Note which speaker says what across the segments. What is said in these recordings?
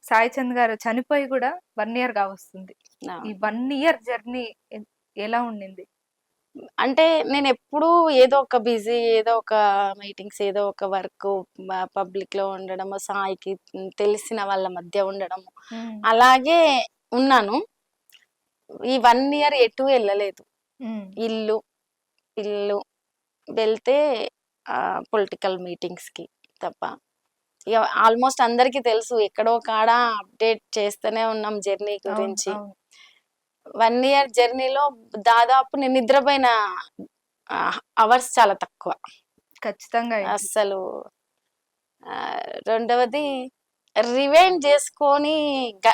Speaker 1: సాయి చంద్ గారు చనిపోయి కూడా 1 ఇయర్ కావస్తుంది. ఈ
Speaker 2: అవును.
Speaker 1: 1 ఇయర్ జర్నీ ఎలా ఉండింది?
Speaker 2: అంటే నేనెప్పుడూ ఏదో ఒక బిజీ, ఏదో ఒక మీటింగ్స్, ఏదో ఒక వర్కు పబ్లిక్‌లో ఉండడము, సాయికి తెలిసిన వాళ్ళ మధ్య ఉండడము,
Speaker 1: హ్మ్.
Speaker 2: అలాగే ఉన్నాను. ఈ 1 ఇయర్ ఎటూ ఎళ్ళలేదు.
Speaker 1: హ్మ్.
Speaker 2: ఇల్లు, ఇల్లు వెళ్తే పొలిటికల్ మీటింగ్స్‌కి తప్ప. ఇగ ఆల్మోస్ట్ అందరికీ తెలుసు ఎక్కడో కాడ అప్డేట్ చేస్తూనే ఉన్నాం జర్నీ
Speaker 1: అవును.
Speaker 2: గురించి.
Speaker 1: అవును.
Speaker 2: 1 ఇయర్ జర్నీలో దాదాపు నేను నిద్రపోయిన అవర్స్ చాలా తక్కువ.
Speaker 1: ఖచ్చితంగా అయింది.
Speaker 2: అస్సలు రెండవది రివైండ్ జేసుకొని గ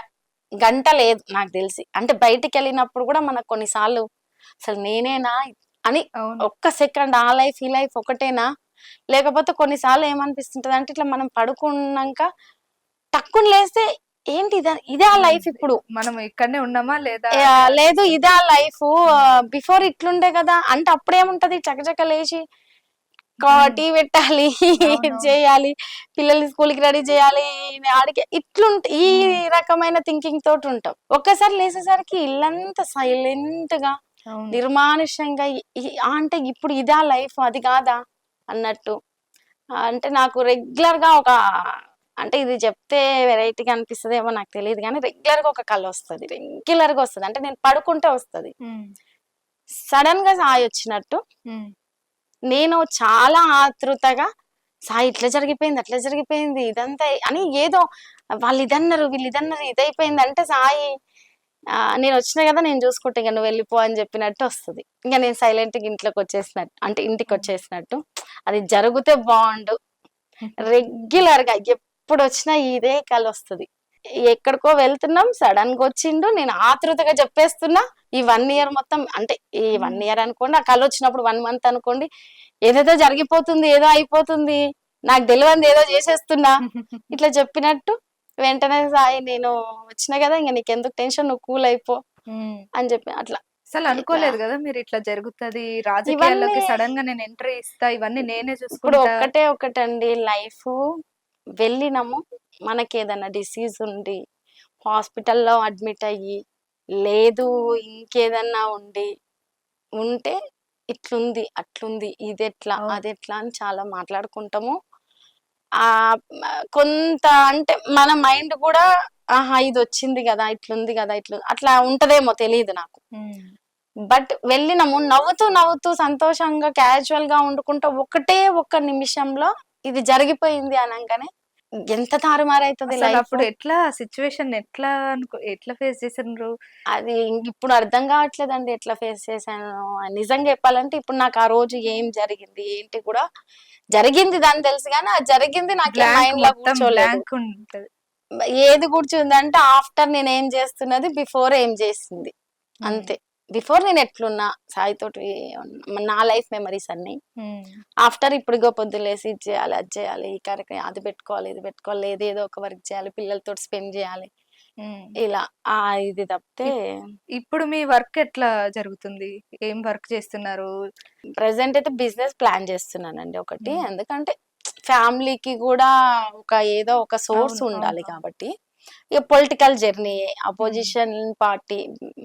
Speaker 2: గంట లేదు నాకు దెలిసి. అంటే బయటికెళ్ళినప్పుడు గూడా మనకు కొన్ని సార్లు అసలు నేనేనా అని
Speaker 1: అవును.
Speaker 2: ఒక్క సెకండ్ ఆ లైఫ్, ఈ లైఫ్ ఒకటేనా? లేకపోతే కొన్ని సార్లు ఏమనిపిస్తుంటదంటే ఇట్లా మనం పడుకున్నంక టక్కున లేస్తే ఏంటి ఇదా
Speaker 1: మనం
Speaker 2: లైఫ్ ఇప్పుడు.
Speaker 1: మనం ఇక్కడనే ఉన్నామా లేదా అని
Speaker 2: లేదు
Speaker 1: అనిపిస్తుంది.
Speaker 2: ఇదా లైఫు
Speaker 1: హ్మ్.
Speaker 2: బిఫోర్ ఇట్లుండే గదా! అంటే అప్పుడేముంటది చకచక లేచి
Speaker 1: హ్మ్.
Speaker 2: టీ పెట్టాలి, ఇది
Speaker 1: అవునవును.
Speaker 2: చేయాలి, పిల్లల్ని స్కూల్‌కి రెడీ చేయాలి, ఆడికి ఈ
Speaker 1: హ్మ్.
Speaker 2: రకమైన థింకింగ్ తోటుంటాం. ఒక్కసారి లేసేసరికి ఇల్లంతా సైలెంట్‌గా,
Speaker 1: అవును.
Speaker 2: నిర్మానుష్యంగా అంటే ఇప్పుడు ఇదా లైఫ్ అది కాదా అన్నట్టు. అంటే నాకు రెగ్యులర్‌గా అంటే ఇది చెప్తే వెరైటీగా అనిపిస్తదేమో నాకు తెలీదు గానీ, రెగ్యులర్‌గా ఒక కలొస్తది. రెగ్యులర్‌గా వస్తది. అంటే నేను పడుకుంటే వస్తది.
Speaker 1: హ్మ్.
Speaker 2: సడెన్‌గా సాయొచ్చినట్టు.
Speaker 1: హ్మ్.
Speaker 2: నేను చాలా ఆతృతగా సాయి ఇట్లా జరిగిపోయింది, అట్లా జరిగిపోయింది, ఇదంతా అని ఏదో వాళ్ళిదన్నారు, వీళ్ళిదన్నారు, ఇదైపోయింది అంటే సాయి నేనొచ్చినా గదా! నేను జూసుకుంటా ఇగ నువ్వెళ్ళిపో అని జెప్పినట్టు వస్తది. ఇంక నేను సైలెంట్‌గా ఇంట్లోకొచ్చేసినట్టు. అంటే
Speaker 1: హ్మ్.
Speaker 2: ఇంటికొచ్చేసినట్టు. అది జరిగితే బావుండు. రెగ్యులర్‌గా ఎప్పుడొచ్చినా ఇదే కలొస్తది. ఎక్కడికో వెళ్తున్నాం, సడెన్‌గొచ్చిండు. నేను ఆతృతగా చెప్పేస్తున్నా. ఈ 1 ఇయర్ మొత్తం అంటే ఈ 1
Speaker 1: హ్మ్.
Speaker 2: ఇయర్ అనుకోండి, ఆ కలొచ్చినప్పుడు 1 మంత్ అనుకోండి. ఏదేదో జరిగిపోతుంది, ఏదో అయిపోతుంది. నాకు దెలవంది ఏదో జేసేస్తున్నా. ఇట్లా చెప్పినట్టు వెంటనే సాయి నేను వచ్చినా గదా! ఇంక నీకెందుకు టెన్షన్ నువ్వు కూల్ అయిపో
Speaker 1: హ్మ్.
Speaker 2: అని జెప్పి అట్లా. ఇట్లా
Speaker 1: అసలనుకోలేదు గదా! మీరిట్లా జరుగుతది.
Speaker 2: ఇవన్నీ
Speaker 1: రాజకీయాల్లోకి సడెన్‌గా నేను ఎంట్రీ ఇస్తా. ఇవన్నీ నేనే
Speaker 2: ఇప్పుడు
Speaker 1: చూసుకుంటా.
Speaker 2: ఒక్కటే ఒకటండి లైఫు. వెళ్ళినము, మనకేదన్నా డిసీజ్ ఉండి, హాస్పిటల్‌లో అడ్మిట్ అయ్యి, లేదు ఇంకేదన్నా ఉంటే ఇట్లుంది, అట్లుంది, ఇదెట్లా,
Speaker 1: అవును.
Speaker 2: అదెట్లా అని చాలా మాట్లాడుకుంటాము. కొంత అంటే మన మైండ్ గూడా ఆహా! ఇదొచ్చింది గదా! ఇట్లుంది గదా! అట్లా ఉంటదేమో తెలీదు నాకు.
Speaker 1: హ్మ్.
Speaker 2: బట్ వెళ్ళినము నవ్వుతూ, నవ్వుతూ సంతోషంగా క్యాజువల్‌గా వండుకుంటూ ఒకటే ఒక్క నిమిషంలో ఇది జరిగిపోయింది అనంగానే ఎంత తారుమారైతది లైఫు.
Speaker 1: అసలప్పుడు ఎట్లా సిట్యుయేషన్ ఎట్లా ఫేస్ చేసిండ్రు?
Speaker 2: అది ఇప్పుడు అర్థం కావట్లేదండి ఎట్లా ఫేస్ చేశానో. నిజంగా చెప్పాలంటే ఇప్పుడు నాకు ఆ రోజు ఏం జరిగింది, ఏంటి కూడా జరిగింది దాని తెలుసు గానీ, అది జరిగింది నాకేం
Speaker 1: బ్లాంక్
Speaker 2: మైండ్‌లో
Speaker 1: మొత్తం
Speaker 2: కూర్చోలేదు.
Speaker 1: బ్లాంక్ ఉంటది.
Speaker 2: ఏది కూర్చుందంటే ఆఫ్టర్ నేనేం చేస్తున్నది, బిఫోర్ ఏం చేసింది.
Speaker 1: హ్మ్.
Speaker 2: అంతే. బిఫోర్ నేనెట్లున్నా సాయితోటి నా లైఫ్ మెమోరీస్ అన్నీ.
Speaker 1: హ్మ్.
Speaker 2: ఆఫ్టర్ ఇప్పుడు ఇగో పొద్దున్న లేసి ఇది చేయాలి, అది చేయాలి, ఈ కార్యక్రమం అది పెట్టుకోవాలి, ఇది పెట్టుకోవాలి, ఏదేదో ఒక వర్క్ చేయాలి, పిల్లలతోటి స్పెండ్ చేయాలి.
Speaker 1: హ్మ్.
Speaker 2: ఇలా ఇది తప్పితే
Speaker 1: ఇప్ ఇప్పుడు మీ వర్క్ ఎట్లా జరుగుతుంది? ఏం వర్క్ చేస్తున్నారు?
Speaker 2: ప్రెజెంట్ అయితే బిజినెస్ ప్లాన్ చేస్తున్నానండి ఒకటి.
Speaker 1: హ్మ్.
Speaker 2: ఎందుకంటే ఫ్యామిలీకి గూడా ఏదో ఒక సోర్స్
Speaker 1: అవును. అవును.
Speaker 2: ఉండాలి
Speaker 1: అవును.
Speaker 2: కాబట్టి. ఇగ పొలిటికల్ జర్నీ
Speaker 1: హ్మ్.
Speaker 2: అపోజిషన్ పార్టీ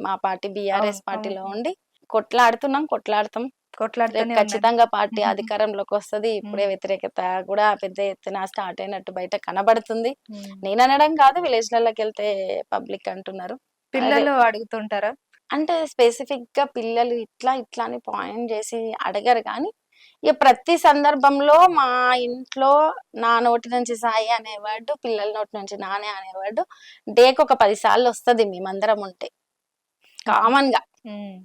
Speaker 2: మా పార్టీ
Speaker 1: అవును.
Speaker 2: బీఆర్ఎస్
Speaker 1: అవును.
Speaker 2: పార్టీలో ఉండి కొట్లాడుతున్నాం, కొట్లాడతాం. రేపు
Speaker 1: కొట్లాడుతూనే ఉండండి.
Speaker 2: ఖచ్చితంగా పార్టీ అధికారంలోకొస్తది. ఇప్పుడే
Speaker 1: హ్మ్.
Speaker 2: వ్యతిరేకత గూడా పెద్ద ఎత్తున స్టార్ట్ అయినట్టు బయట కనబడుతుంది.
Speaker 1: హ్మ్.
Speaker 2: నేననడం కాదు విలేజ్‌లలోకెళ్తే పబ్లిక్ అంటున్నారు. అదే
Speaker 1: పిల్లలు అడుగుతుంటారా?
Speaker 2: అంటే స్పెసిఫిక్‌గా పిల్లలు ఇట్లా, ఇట్లా అని పాయింట్ జేసి అడగరు గానీ, ఇగ ప్రతి సందర్భంలో మా ఇంట్లో నా నోటి నుంచి సాయి అనే వర్డ్, పిల్లల నోటి నుంచి నానే అనే వర్డ్ డేకొక 10 సార్లొస్తది మేమందరం ఉంటే. కామన్‌గా.
Speaker 1: హ్మ్.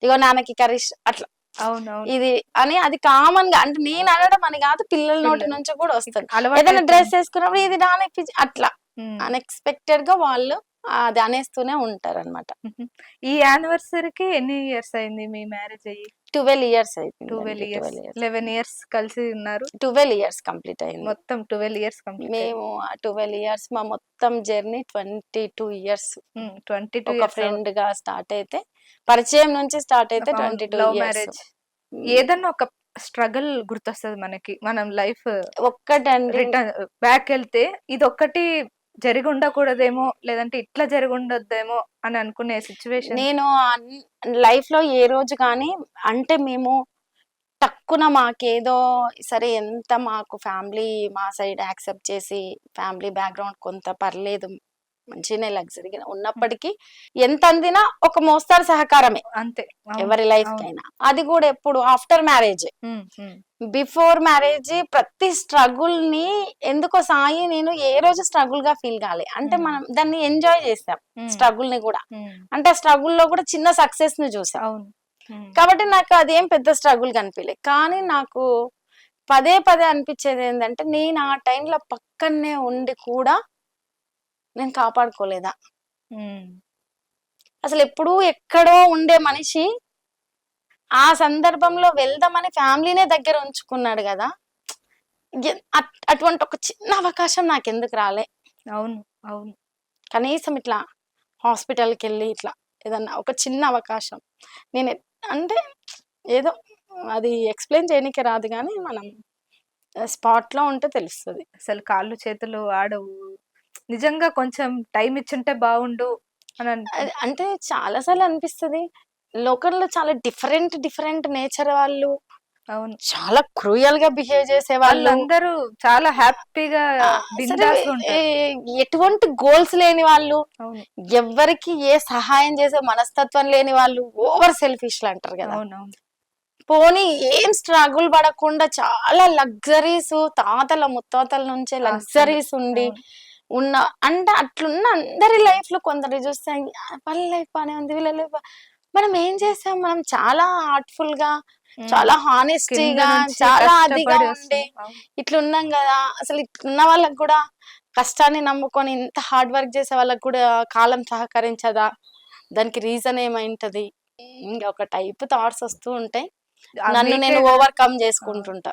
Speaker 2: ఇగో నాన్నకి కర్రీస్ అట్లా.
Speaker 1: అవునవును.
Speaker 2: ఇది అని అది కామన్‌గా అంటే నేననడం అని గాదు, పిల్లల నోటి
Speaker 1: పిల్లలు
Speaker 2: నుంచి గూడా వస్తది. ఏదైనా
Speaker 1: అలవాటైపోయింది.
Speaker 2: డ్రెస్ ఏసుకున్నప్పుడు ఇది నాన్నకి అట్లా.
Speaker 1: హ్మ్.
Speaker 2: అన్‌ఎక్స్‌పెక్టెడ్‌గా వాళ్ళు అది అనేస్తూనే ఉంటారనమాట.
Speaker 1: హుహు. ఈ యానివర్సరీకి ఎన్ని ఇయర్స్ అయింది మీ మ్యారేజ్ అయ్యి?
Speaker 2: 12 ఇయర్స్
Speaker 1: 12
Speaker 2: అయిపోయిందండి.
Speaker 1: ఇయర్స్.
Speaker 2: 12 ఇయర్స్.
Speaker 1: 11 ఇయర్స్ కలిసి ఉన్నారు.
Speaker 2: 12 ఇయర్స్ కంప్లీట్ అయింది.
Speaker 1: మొత్తం 12 ఇయర్స్ కంప్లీట్ అయింది.
Speaker 2: మేము ఆ 12 ఇయర్స్ మా మొత్తం జర్నీ 22 ఇయర్స్.
Speaker 1: 22
Speaker 2: ఒక
Speaker 1: ఇయర్స్
Speaker 2: ఫ్రెండ్‌గా స్టార్ట్ అయితే, పరిచయం నుంచి స్టార్ట్ అయితే
Speaker 1: అవును.
Speaker 2: 22
Speaker 1: లవ్
Speaker 2: ఇయర్స్.
Speaker 1: మ్యారేజ్.
Speaker 2: హ్మ్.
Speaker 1: ఏదన్నా ఒక స్ట్రగల్ గుర్తొస్తది మనకి. మనం లైఫ్
Speaker 2: ఒక్కటండి
Speaker 1: రిటర్న్ బ్యాకెళ్తే ఇదొక్కటి జరిగి ఉండకూడదేమో లేదంటే ఇట్లా జరిగి ఉండొద్దేమో అని అనుకునే సిచ్యువేషన్?
Speaker 2: నేను లైఫ్ లో ఏ రోజు కానీ అంటే మేము టక్కున మాకేదో సరే ఎంత మాకు ఫ్యామిలీ మా సైడ్ యాక్సెప్ట్ చేసి ఫ్యామిలీ బ్యాక్గ్రౌండ్ కొంత పర్లేదు మంచిగానే లగ్జరీగా ఉన్నప్పటికీ ఎంత అందినా ఒక మోస్తారు సహకారమే
Speaker 1: అంతే.
Speaker 2: ఎవరి లైఫ్ కైనా. అది కూడా ఎప్పుడు ఆఫ్టర్ మ్యారేజ్. బిఫోర్ మ్యారేజ్ ప్రతి స్ట్రగుల్ ని ఎందుకో సాయి నేను ఏ రోజు స్ట్రగుల్ గా ఫీల్ కాలే. అంటే మనం దాన్ని ఎంజాయ్ చేస్తాం స్ట్రగుల్ ని కూడా. అంటే స్ట్రగుల్ లో కూడా చిన్న సక్సెస్ ని చూసాం.
Speaker 1: అవును.
Speaker 2: కాబట్టి నాకు అదేం పెద్ద స్ట్రగుల్ కనిపించలే. కానీ నాకు పదే పదే అనిపించేది ఏంటంటే నేను ఆ టైంలో పక్కనే ఉండి కూడా నేను కాపాడుకోలేదా. అసలు ఎప్పుడూ ఎక్కడో ఉండే మనిషి ఆ సందర్భంలో వెళ్దామని ఫ్యామిలీనే దగ్గర ఉంచుకున్నాడు కదా. అటువంటి ఒక చిన్న అవకాశం నాకు ఎందుకు రాలే.
Speaker 1: అవును. అవును.
Speaker 2: కనీసం ఇట్లా హాస్పిటల్కి వెళ్ళి ఇట్లా ఏదన్నా ఒక చిన్న అవకాశం నేను అంటే ఏదో అది ఎక్స్ప్లెయిన్ చేయనీకి రాదు కానీ మనం స్పాట్ లో ఉంటే తెలుస్తుంది.
Speaker 1: అసలు కాళ్ళు చేతులు ఆడవు. నిజంగా కొంచెం టైం ఇచ్చుంటే బాగుండు అని
Speaker 2: అంటే చాలా సార్లు అనిపిస్తుంది. లోకంలో చాలా డిఫరెంట్ డిఫరెంట్ నేచర్ వాళ్ళు,
Speaker 1: అవును,
Speaker 2: చాలా క్రూయల్ గా బిహేవ్ చేసే వాళ్ళు,
Speaker 1: వాళ్ళందరూ చాలా హ్యాపీగా
Speaker 2: ఎటువంటి గోల్స్ లేని వాళ్ళు,
Speaker 1: అవును,
Speaker 2: ఎవ్వరికి ఏ సహాయం చేసే మనస్తత్వం లేని వాళ్ళు, ఓవర్ సెల్ఫిష్ అంటారు కదా.
Speaker 1: అవునవును.
Speaker 2: పోనీ ఏం స్ట్రగుల్ పడకుండా చాలా లగ్జరీస్ తాతల ముత్తాతల నుంచే లగ్జరీస్ ఉండి ఉన్న అంటే అట్లున్న అందరి లైఫ్ లో కొందరు చూస్తే వాళ్ళ లైఫ్ బానే ఉంది వీళ్ళ లైఫ్. మనం ఏం చేసాం, మనం చాలా హార్ట్ఫుల్ గా చాలా హానెస్టీగా చాలా అదిగా ఉండి ఇట్లున్నాం కదా. అసలు ఇట్లున్న వాళ్ళకి కూడా కష్టాన్ని నమ్ముకొని ఇంత హార్డ్ వర్క్ చేసే వాళ్ళకి కూడా కాలం సహకరించదా, దానికి రీజన్ ఏమైంటది, ఇంకా ఒక టైప్ థాట్స్ వస్తూ ఉంటాయి. నన్ను నేను ఓవర్కమ్ చేసుకుంటుంటా.